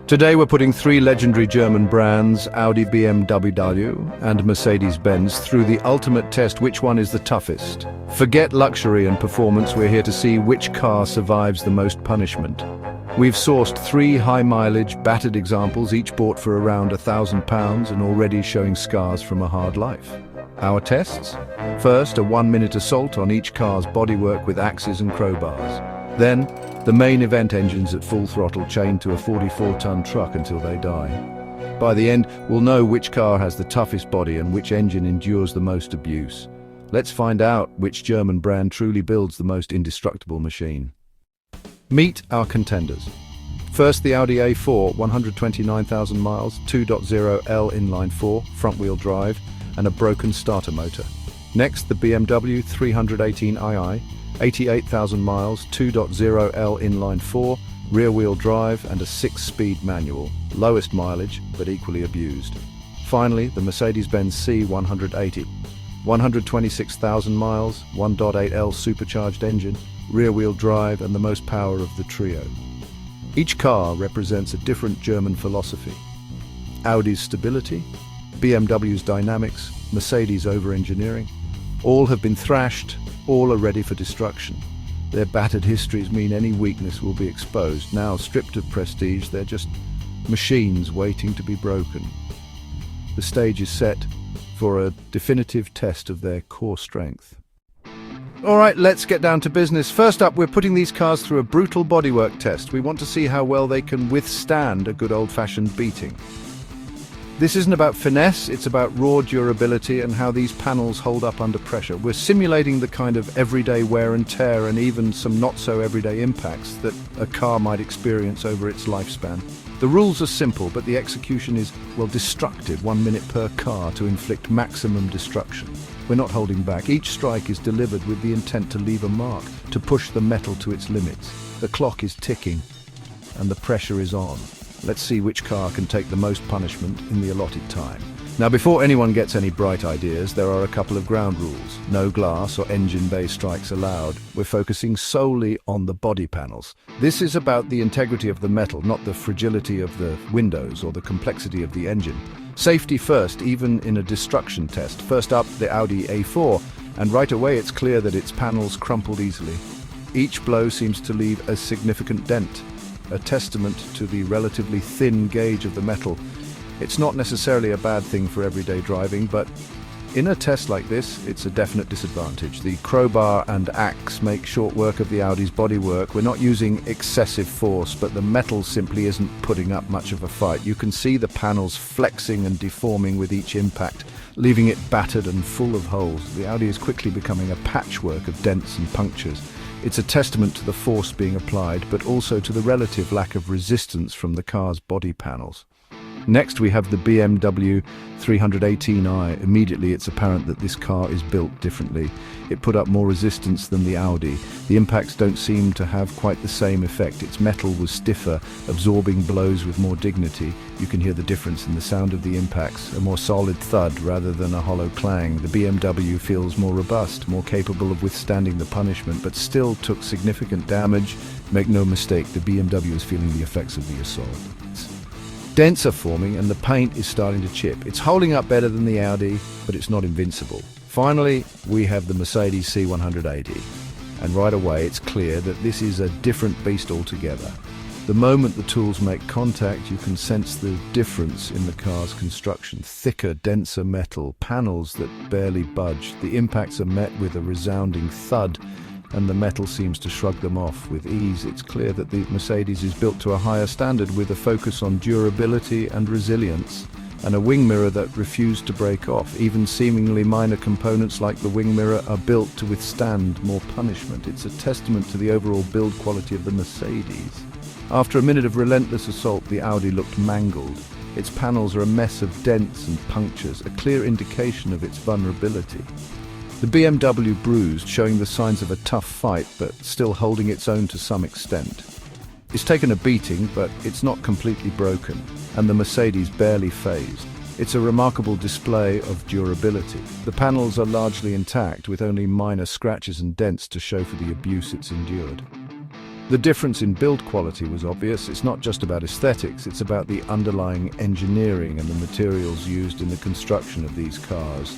Today we're putting three legendary German brands, Audi, BMW, and Mercedes-Benz, through the ultimate test: which one is the toughest. Forget luxury and performance, we're here to see which car survives the most punishment. We've sourced three high-mileage, battered examples, each bought for around £1,000 and already showing scars from a hard life. Our tests? First, a 1-minute assault on each car's bodywork with axes and crowbars. Then, the main event, engines at full throttle chained to a 44-ton truck until they die. By the end, we'll know which car has the toughest body and which engine endures the most abuse. Let's find out which German brand truly builds the most indestructible machine. Meet our contenders. First, the Audi A4, 129,000 miles, 2.0L inline-4, front-wheel drive, and a broken starter motor. Next, the BMW 318i, 88,000 miles, 2.0L inline-4, rear-wheel drive, and a 6-speed manual, lowest mileage but equally abused. Finally, the Mercedes-Benz C180, 126,000 miles, 1.8L supercharged engine, rear-wheel drive, and the most power of the trio. Each car represents a different German philosophy. Audi's stability, BMW's dynamics, Mercedes' over-engineering. All have been thrashed, all are ready for destruction. Their battered histories mean any weakness will be exposed. Now, stripped of prestige, they're just machines waiting to be broken. The stage is set for a definitive test of their core strength. All right, let's get down to business. First up, we're putting these cars through a brutal bodywork test. We want to see how well they can withstand a good old-fashioned beating. This isn't about finesse, it's about raw durability and how these panels hold up under pressure. We're simulating the kind of everyday wear and tear and even some not-so-everyday impacts that a car might experience over its lifespan. The rules are simple, but the execution is, well, destructive. 1 minute per car to inflict maximum destruction. We're not holding back. Each strike is delivered with the intent to leave a mark, to push the metal to its limits. The clock is ticking, and the pressure is on. Let's see which car can take the most punishment in the allotted time. Now, before anyone gets any bright ideas, there are a couple of ground rules. No glass or engine bay strikes allowed. We're focusing solely on the body panels. This is about the integrity of the metal, not the fragility of the windows or the complexity of the engine. Safety first, even in a destruction test. First up, the Audi A4, and right away it's clear that its panels crumpled easily. Each blow seems to leave a significant dent, a testament to the relatively thin gauge of the metal. It's not necessarily a bad thing for everyday driving, but in a test like this, it's a definite disadvantage. The crowbar and axe make short work of the Audi's bodywork. We're not using excessive force, but the metal simply isn't putting up much of a fight. You can see the panels flexing and deforming with each impact, leaving it battered and full of holes. The Audi is quickly becoming a patchwork of dents and punctures. It's a testament to the force being applied, but also to the relative lack of resistance from the car's body panels. Next, we have the BMW 318i. Immediately, it's apparent that this car is built differently. It put up more resistance than the Audi. The impacts don't seem to have quite the same effect. Its metal was stiffer, absorbing blows with more dignity. You can hear the difference in the sound of the impacts, a more solid thud rather than a hollow clang. The BMW feels more robust, more capable of withstanding the punishment, but still took significant damage. Make no mistake, the BMW is feeling the effects of the assault. Dents are forming and the paint is starting to chip. It's holding up better than the Audi, but it's not invincible. Finally, we have the Mercedes C180. And right away, it's clear that this is a different beast altogether. The moment the tools make contact, you can sense the difference in the car's construction. Thicker, denser metal, panels that barely budge. The impacts are met with a resounding thud, and the metal seems to shrug them off with ease. It's clear that the Mercedes is built to a higher standard, with a focus on durability and resilience, and a wing mirror that refused to break off. Even seemingly minor components like the wing mirror are built to withstand more punishment. It's a testament to the overall build quality of the Mercedes. After a minute of relentless assault, the Audi looked mangled. Its panels are a mess of dents and punctures, a clear indication of its vulnerability. The BMW bruised, showing the signs of a tough fight, but still holding its own to some extent. It's taken a beating, but it's not completely broken, and the Mercedes barely phased. It's a remarkable display of durability. The panels are largely intact, with only minor scratches and dents to show for the abuse it's endured. The difference in build quality was obvious. It's not just about aesthetics, it's about the underlying engineering and the materials used in the construction of these cars.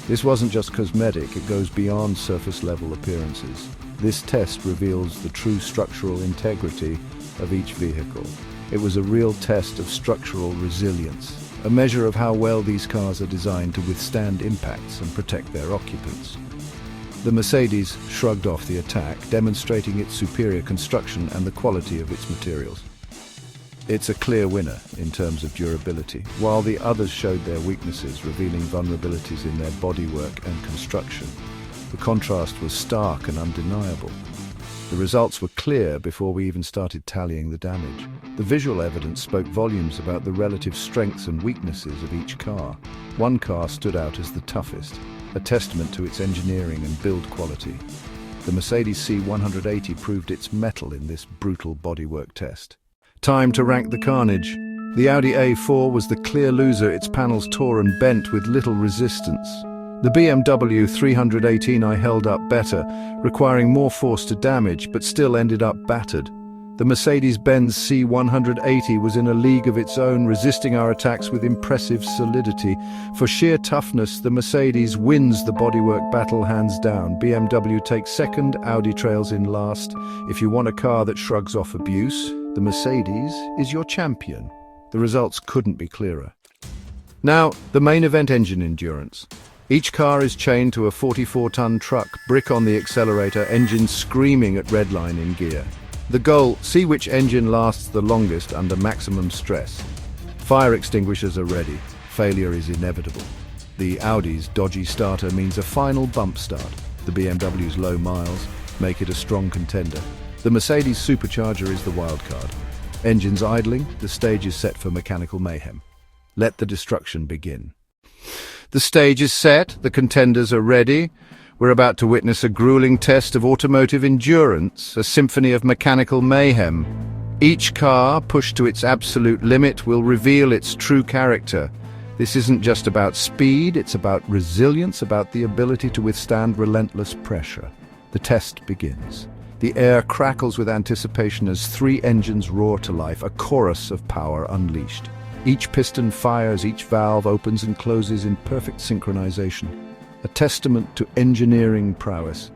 This wasn't just cosmetic, it goes beyond surface-level appearances. This test reveals the true structural integrity of each vehicle. It was a real test of structural resilience, a measure of how well these cars are designed to withstand impacts and protect their occupants. The Mercedes shrugged off the attack, demonstrating its superior construction and the quality of its materials. It's a clear winner in terms of durability, while the others showed their weaknesses, revealing vulnerabilities in their bodywork and construction. The contrast was stark and undeniable. The results were clear before we even started tallying the damage. The visual evidence spoke volumes about the relative strengths and weaknesses of each car. One car stood out as the toughest, a testament to its engineering and build quality. The Mercedes C180 proved its mettle in this brutal bodywork test. Time to rank the carnage. The Audi A4 was the clear loser, its panels tore and bent with little resistance. The BMW 318i held up better, requiring more force to damage, but still ended up battered. The Mercedes-Benz C180 was in a league of its own, resisting our attacks with impressive solidity. For sheer toughness, the Mercedes wins the bodywork battle hands down. BMW takes second, Audi trails in last. If you want a car that shrugs off abuse, the Mercedes is your champion. The results couldn't be clearer. Now, the main event: engine endurance. Each car is chained to a 44-ton truck, brick on the accelerator, engine screaming at redline in gear. The goal: see which engine lasts the longest under maximum stress. Fire extinguishers are ready. Failure is inevitable. The Audi's dodgy starter means a final bump start. The BMW's low miles make it a strong contender. The Mercedes supercharger is the wild card. Engines idling, the stage is set for mechanical mayhem. Let the destruction begin. The stage is set, the contenders are ready. We're about to witness a grueling test of automotive endurance, a symphony of mechanical mayhem. Each car, pushed to its absolute limit, will reveal its true character. This isn't just about speed, it's about resilience, about the ability to withstand relentless pressure. The test begins. The air crackles with anticipation as three engines roar to life, a chorus of power unleashed. Each piston fires, each valve opens and closes in perfect synchronization. A testament to engineering prowess.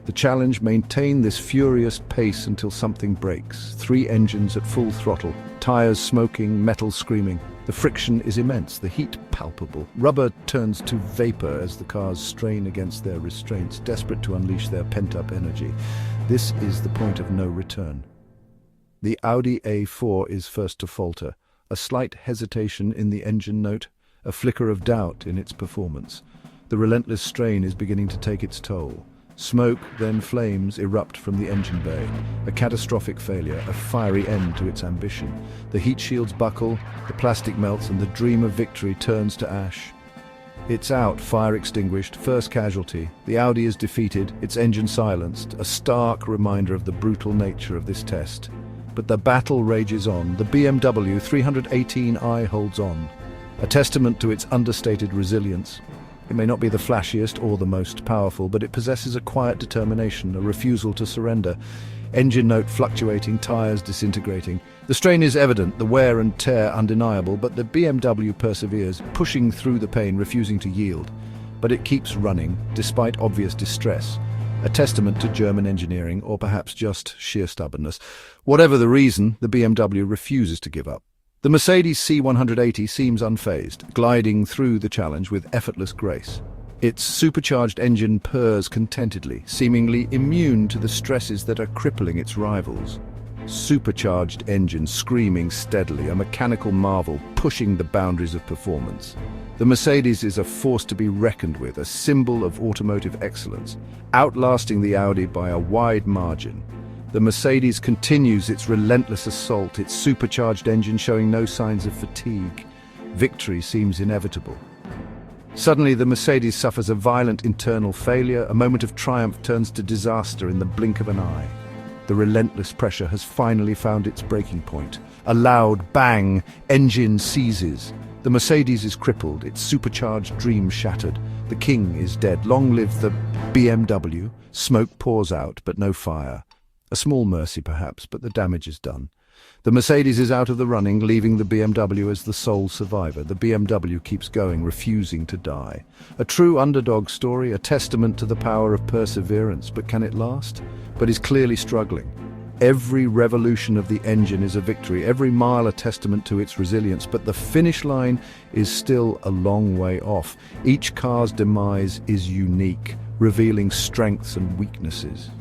The challenge: maintain this furious pace until something breaks. Three engines at full throttle, tires smoking, metal screaming. The friction is immense, the heat palpable. Rubber turns to vapor as the cars strain against their restraints, desperate to unleash their pent-up energy. This is the point of no return. The Audi A4 is first to falter. A slight hesitation in the engine note, a flicker of doubt in its performance. The relentless strain is beginning to take its toll. Smoke, then flames, erupt from the engine bay. A catastrophic failure, a fiery end to its ambition. The heat shields buckle, the plastic melts, and the dream of victory turns to ash. It's out, fire extinguished, first casualty. The Audi is defeated, its engine silenced, a stark reminder of the brutal nature of this test. But the battle rages on. The BMW 318i holds on, a testament to its understated resilience. It may not be the flashiest or the most powerful, but it possesses a quiet determination, a refusal to surrender. Engine note fluctuating, tires disintegrating. The strain is evident, the wear and tear undeniable, but the BMW perseveres, pushing through the pain, refusing to yield. But it keeps running, despite obvious distress. A testament to German engineering, or perhaps just sheer stubbornness. Whatever the reason, the BMW refuses to give up. The Mercedes C180 seems unfazed, gliding through the challenge with effortless grace. Its supercharged engine purrs contentedly, seemingly immune to the stresses that are crippling its rivals. Supercharged engine screaming steadily, a mechanical marvel pushing the boundaries of performance. The Mercedes is a force to be reckoned with, a symbol of automotive excellence, outlasting the Audi by a wide margin. The Mercedes continues its relentless assault, its supercharged engine showing no signs of fatigue. Victory seems inevitable. Suddenly, the Mercedes suffers a violent internal failure. A moment of triumph turns to disaster in the blink of an eye. The relentless pressure has finally found its breaking point. A loud bang, engine seizes. The Mercedes is crippled, its supercharged dream shattered. The king is dead. Long live the BMW. Smoke pours out, but no fire. A small mercy perhaps, but the damage is done. The Mercedes is out of the running, leaving the BMW as the sole survivor. The BMW keeps going, refusing to die. A true underdog story, a testament to the power of perseverance. But can it last? But is clearly struggling. Every revolution of the engine is a victory, every mile a testament to its resilience, but the finish line is still a long way off. Each car's demise is unique, revealing strengths and weaknesses.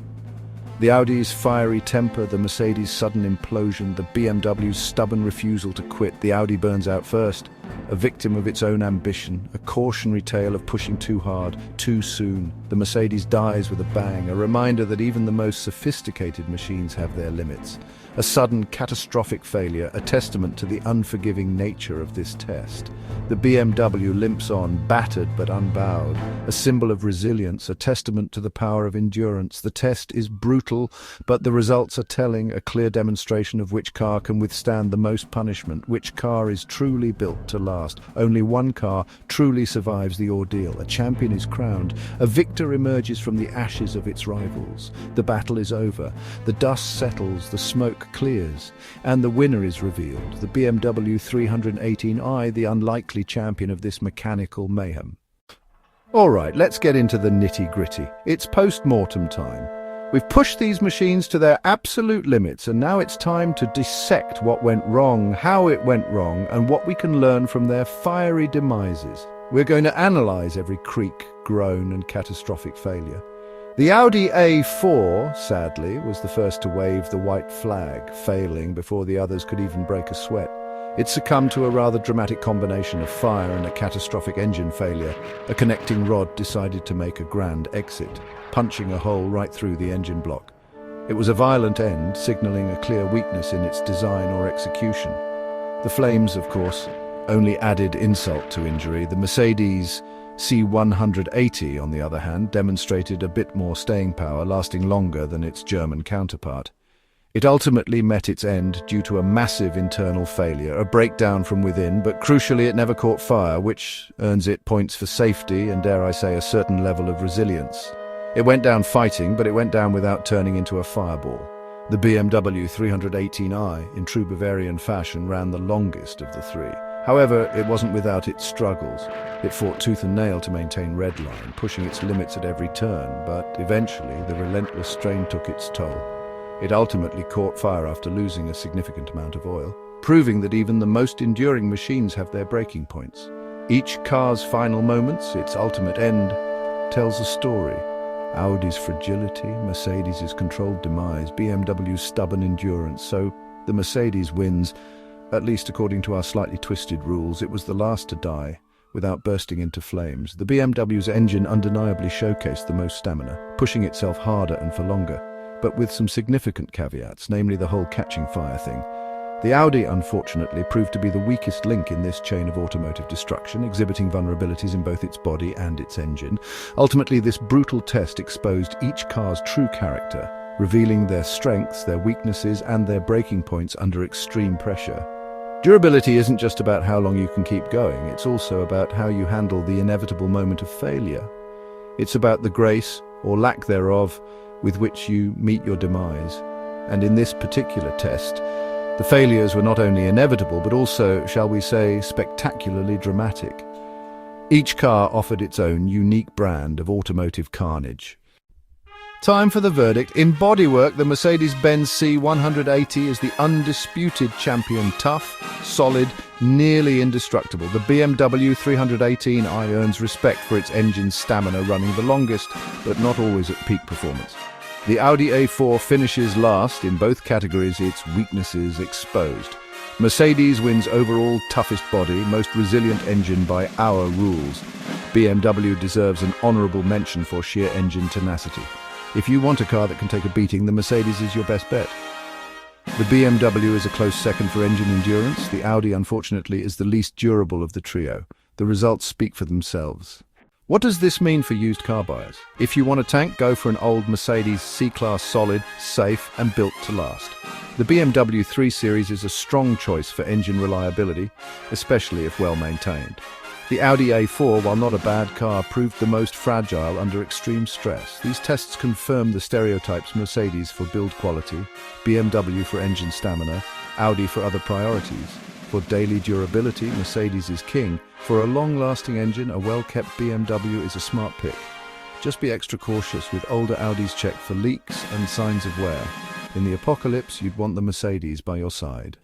The Audi's fiery temper, the Mercedes' sudden implosion, the BMW's stubborn refusal to quit. The Audi burns out first, a victim of its own ambition, a cautionary tale of pushing too hard, too soon. The Mercedes dies with a bang, a reminder that even the most sophisticated machines have their limits. A sudden, catastrophic failure, a testament to the unforgiving nature of this test. The BMW limps on, battered but unbowed, a symbol of resilience, a testament to the power of endurance. The test is brutal, but the results are telling, a clear demonstration of which car can withstand the most punishment, which car is truly built to last. Only one car truly survives the ordeal. A champion is crowned, a victor emerges from the ashes of its rivals. The battle is over, the dust settles, the smoke clears, and the winner is revealed, the BMW 318i, the unlikely champion of this mechanical mayhem. All right, let's get into the nitty-gritty. It's post-mortem time. We've pushed these machines to their absolute limits, and now it's time to dissect what went wrong, how it went wrong, and what we can learn from their fiery demises. We're going to analyze every creak, groan, and catastrophic failure. The Audi A4, sadly, was the first to wave the white flag, failing before the others could even break a sweat. It succumbed to a rather dramatic combination of fire and a catastrophic engine failure. A connecting rod decided to make a grand exit, punching a hole right through the engine block. It was a violent end, signaling a clear weakness in its design or execution. The flames, of course, only added insult to injury. The Mercedes C180, on the other hand, demonstrated a bit more staying power, lasting longer than its German counterpart. It ultimately met its end due to a massive internal failure, a breakdown from within, but crucially it never caught fire, which earns it points for safety and, dare I say, a certain level of resilience. It went down fighting, but it went down without turning into a fireball. The BMW 318i, in true Bavarian fashion, ran the longest of the three. However, it wasn't without its struggles. It fought tooth and nail to maintain redline, pushing its limits at every turn, but eventually the relentless strain took its toll. It ultimately caught fire after losing a significant amount of oil, proving that even the most enduring machines have their breaking points. Each car's final moments, its ultimate end, tells a story. Audi's fragility, Mercedes' controlled demise, BMW's stubborn endurance. So the Mercedes wins. At least according to our slightly twisted rules, it was the last to die, without bursting into flames. The BMW's engine undeniably showcased the most stamina, pushing itself harder and for longer, but with some significant caveats, namely the whole catching fire thing. The Audi, unfortunately, proved to be the weakest link in this chain of automotive destruction, exhibiting vulnerabilities in both its body and its engine. Ultimately, this brutal test exposed each car's true character, revealing their strengths, their weaknesses, and their breaking points under extreme pressure. Durability isn't just about how long you can keep going, it's also about how you handle the inevitable moment of failure. It's about the grace, or lack thereof, with which you meet your demise. And in this particular test, the failures were not only inevitable, but also, shall we say, spectacularly dramatic. Each car offered its own unique brand of automotive carnage. Time for the verdict. In bodywork, the Mercedes-Benz C180 is the undisputed champion, tough, solid, nearly indestructible. The BMW 318i earns respect for its engine's stamina, running the longest, but not always at peak performance. The Audi A4 finishes last in both categories, its weaknesses exposed. Mercedes wins overall toughest body, most resilient engine by our rules. BMW deserves an honourable mention for sheer engine tenacity. If you want a car that can take a beating, the Mercedes is your best bet. The BMW is a close second for engine endurance. The Audi, unfortunately, is the least durable of the trio. The results speak for themselves. What does this mean for used car buyers? If you want a tank, go for an old Mercedes C-Class solid, safe, and built to last. The BMW 3 Series is a strong choice for engine reliability, especially if well maintained. The Audi A4, while not a bad car, proved the most fragile under extreme stress. These tests confirm the stereotypes: Mercedes for build quality, BMW for engine stamina, Audi for other priorities. For daily durability, Mercedes is king. For a long-lasting engine, a well-kept BMW is a smart pick. Just be extra cautious with older Audis. Check for leaks and signs of wear. In the apocalypse, you'd want the Mercedes by your side.